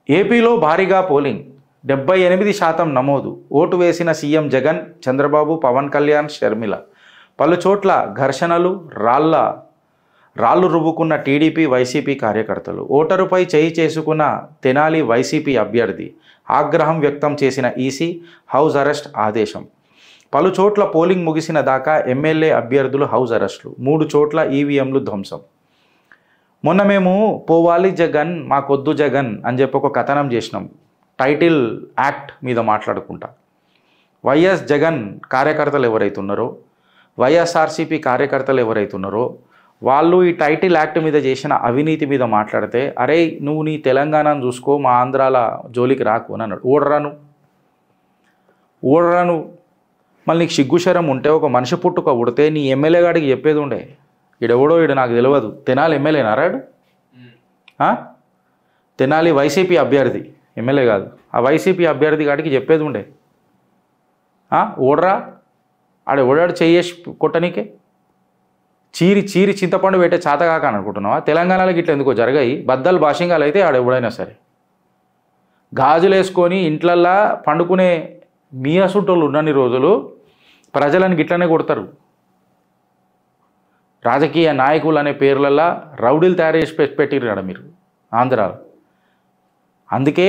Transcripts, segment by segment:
ఏపీలో భారీగా పోలింగ్ 78% నమోదు. ఓటు వేసిన సీఎం జగన్, చంద్రబాబు, పవన్ కళ్యాణ్, షర్మిల. పలు చోట్ల ఘర్షణలు, రాళ్లు రువ్వుకున్న టీడీపీ, వైసీపీ కార్యకర్తలు. ఓటరుపై చేయి చేసుకున్న తెనాలి వైసీపీ అభ్యర్థి. ఆగ్రహం వ్యక్తం చేసిన ఈసీ, హౌస్ అరెస్ట్ ఆదేశం. పలు చోట్ల పోలింగ్ ముగిసిన దాకా ఎమ్మెల్యే అభ్యర్థులు హౌస్ అరెస్టులు. 3 చోట్ల ఈవీఎంలు ధ్వంసం. మొన్న మేము పోవాలి జగన్, మాకొద్దు జగన్ అని చెప్పి ఒక కథనం చేసినాం. టైటిల్ యాక్ట్ మీద మాట్లాడుకుంటా. వైఎస్ జగన్ కార్యకర్తలు ఎవరైతున్నారో, వైఎస్ఆర్సీపీ కార్యకర్తలు ఎవరైతున్నారో వాళ్ళు ఈ టైటిల్ యాక్ట్ మీద చేసిన అవినీతి మీద మాట్లాడితే, అరే నువ్వు నీ తెలంగాణను చూసుకో, మా ఆంధ్రాల జోలికి రాకు అని అన్నాడు. ఓడరాను మళ్ళీ నీకు సిగ్గుశరం ఉంటే ఒక మనిషి పుట్టుక ఉడితే నీ ఎమ్మెల్యే గాడికి చెప్పేది ఉండే. ఈడెవడో ఈడు నాకు తెలియదు. తెనాలి ఎమ్మెల్యే నారాడు, తెనాలి వైసీపీ అభ్యర్థి, ఎమ్మెల్యే కాదు, ఆ వైసీపీ అభ్యర్థి గాడికి చెప్పేది ఉండే. ఓడరా ఓడాడు చెయ్యేసి కొట్టనీకే, చీరి చింతపండు పెట్టే చాతగాక అనుకుంటున్నావా? తెలంగాణలో ఇట్లా ఎందుకో జరగాయి. బద్దలు భాషింగాలు అయితే ఎవడైనా సరే గాజులు వేసుకొని ఇంట్లల్లా పండుకునే మీ అసుటోళ్ళు ఉన్నన్ని రోజులు ప్రజలను గిట్లనే కొడతారు. రాజకీయ నాయకులు అనే పేర్లల్లా రౌడీలు తయారు చేసి పెట్టిరు కదా మీరు ఆంధ్రాలో. అందుకే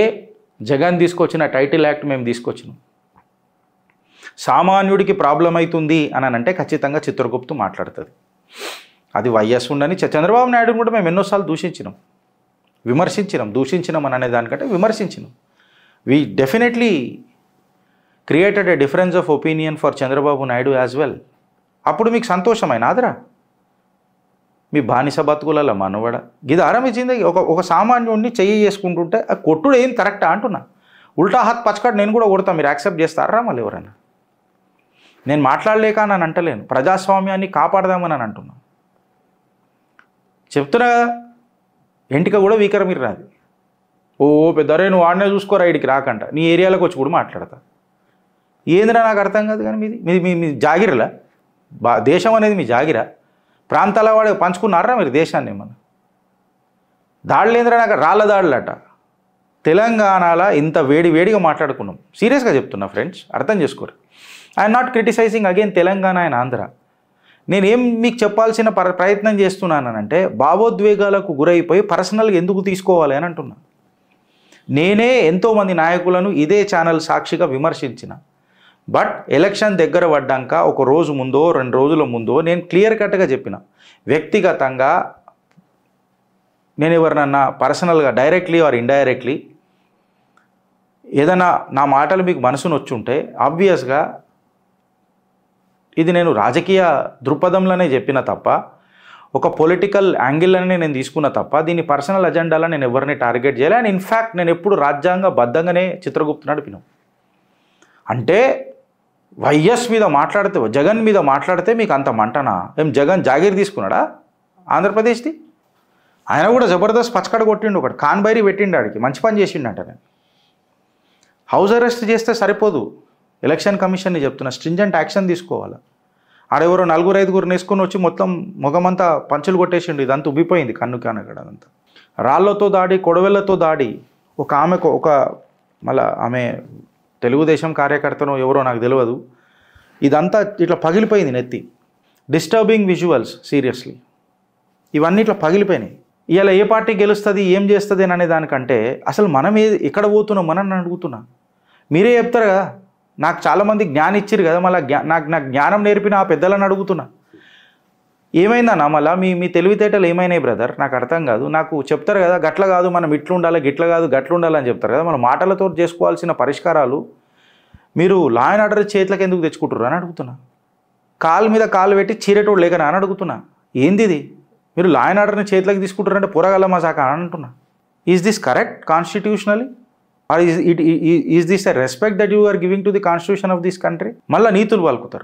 జగన్ తీసుకొచ్చిన టైటిల్ యాక్ట్ మేము తీసుకొచ్చినాం. సామాన్యుడికి ప్రాబ్లం అవుతుంది అని అంటే ఖచ్చితంగా చిత్రగుప్తు మాట్లాడుతుంది. అది వైఎస్ ఉండని చంద్రబాబు నాయుడుని కూడా మేము ఎన్నోసార్లు దూషించినాం అనే దానికంటే విమర్శించినాం. We definitely created a difference of opinion for Chandrababu Naidu as well. అప్పుడు మీకు సంతోషమైన ఆదరా మీ బానిస బతుకులలో మనవడ ఇది ఆరంభించింది. ఒక సామాన్యుడిని చెయ్యి చేసుకుంటుంటే ఆ కొట్టుడు ఏం కరెక్టా అంటున్నా. ఉల్టా హాత్ పచ్చకాడు నేను కూడా కొడతా, మీరు యాక్సెప్ట్ చేస్తారా మళ్ళీ ఎవరైనా? నేను మాట్లాడలేక అని అంటలేను, ప్రజాస్వామ్యాన్ని కాపాడదామని అని అంటున్నా. చెప్తున్నా కదా, ఎంటిక కూడా వీకర మీరు రాదు. ఓ పెద్దరే నువ్వు వాడినే చూసుకోరా ఇడికి రాకంట, నీ ఏరియాలోకి వచ్చి కూడా మాట్లాడతా. ఏందిరా నాకు అర్థం కాదు. కానీ మీ జాగిరలా దేశం అనేది మీ జాగిరా? ప్రాంతాల వాడు పంచుకున్నారా మీరు దేశాన్ని? ఏమన్నా దాడులు ఏంద్రా? నాకు రాళ్ళ దాడులట. తెలంగాణలో ఇంత వేడిగా మాట్లాడుకున్నాం. సీరియస్గా చెప్తున్నా ఫ్రెండ్స్, అర్థం చేసుకోరు. I'm not criticising again Telangana and Andhra. నేనేం మీకు చెప్పాల్సిన ప్రయత్నం చేస్తున్నానంటే, భావోద్వేగాలకు గురైపోయి పర్సనల్గా ఎందుకు తీసుకోవాలి అని అంటున్నా. నేనే ఎంతోమంది నాయకులను ఇదే ఛానల్ సాక్షిగా విమర్శించిన. బట్ ఎలక్షన్ దగ్గర పడ్డాక ఒక రోజు ముందో 2 రోజుల ముందో నేను క్లియర్ కట్గా చెప్పిన, వ్యక్తిగతంగా నేను ఎవరినన్నా పర్సనల్గా డైరెక్ట్లీ ఆర్ ఇండైరెక్ట్లీ ఏదైనా నా మాటలు మీకు మనసును వచ్చుంటే ఆబ్వియస్గా ఇది నేను రాజకీయ దృక్పథంలోనే చెప్పిన తప్ప, ఒక పొలిటికల్ యాంగిల్లోనే నేను తీసుకున్న తప్ప, దీన్ని పర్సనల్ అజెండాలో నేను ఎవరిని టార్గెట్ చేయాలి. అండ్ ఇన్ఫ్యాక్ట్ నేను ఎప్పుడు రాజ్యాంగబద్ధంగానే చిత్రగుప్తు నడిపినాం. అంటే వైఎస్ మీద మాట్లాడితే, జగన్ మీద మాట్లాడితే మీకు అంత మంటనా? ఏం జగన్ జాగీర్ తీసుకున్నాడా ఆంధ్రప్రదేశ్ది? ఆయన కూడా జబర్దస్త్ పచ్చకడ కొట్టిండు, ఒకటి కాన్బైరీ పెట్టిండు, ఆడికి మంచి పని చేసిండంట. నేను హౌస్ అరెస్ట్ చేస్తే సరిపోదు, ఎలక్షన్ కమిషన్ని చెప్తున్నా, స్ట్రింజెంట్ యాక్షన్ తీసుకోవాలి. ఆడెవరో 4-5 నేసుకొని వచ్చి మొత్తం ముఖమంతా పంచులు కొట్టేసిండు, ఇదంతా ఉబ్బిపోయింది కన్ను కానక్కడ. అదంతా రాళ్లతో దాడి, కొడవెళ్లతో దాడి. ఒక ఆమెకు మళ్ళీ ఆమె తెలుగుదేశం కార్యకర్తనో ఎవరో నాకు తెలియదు, ఇదంతా ఇట్లా పగిలిపోయింది నెత్తి. Disturbing visuals seriously. ఇవన్నీ ఇట్లా పగిలిపోయినాయి. ఇవాళ ఏ పార్టీ గెలుస్తుంది, ఏం చేస్తుంది అనే దానికంటే అసలు మనం ఎక్కడ పోతున్నాం మనం అడుగుతున్నా. మీరే చెప్తారు కదా, నాకు చాలామంది జ్ఞానం ఇచ్చారు కదా, మళ్ళీ నాకు జ్ఞానం నేర్పిన ఆ పెద్దలను అడుగుతున్నా. ఏమైందన్నా మళ్ళీ మీ తెలివితేటలు ఏమైనాయి బ్రదర్? నాకు అర్థం కాదు. నాకు చెప్తారు కదా, గట్ల కాదు మనం ఇట్లా ఉండాలి, గిట్ల కాదు గట్ల ఉండాలని చెప్తారు కదా, మన మాటలతో చేసుకోవాల్సిన పరిష్కారాలు మీరు లా అండ్ ఆర్డర్ చేతులకు ఎందుకు తెచ్చుకుంటారు అని అడుగుతున్నా. కాలు మీద కాలు పెట్టి చీరేటోడు లేకనా అని అడుగుతున్నా. ఏంది ఇది? మీరు లా అండ్ ఆర్డర్ని చేతులకు తీసుకుంటారంటే పోరగల మజాక అని అంటున్నా. Is this correct constitutionally? Or is this a respect that you are giving to the constitution of this country? మళ్ళీ నీతులు పలుకుతారు.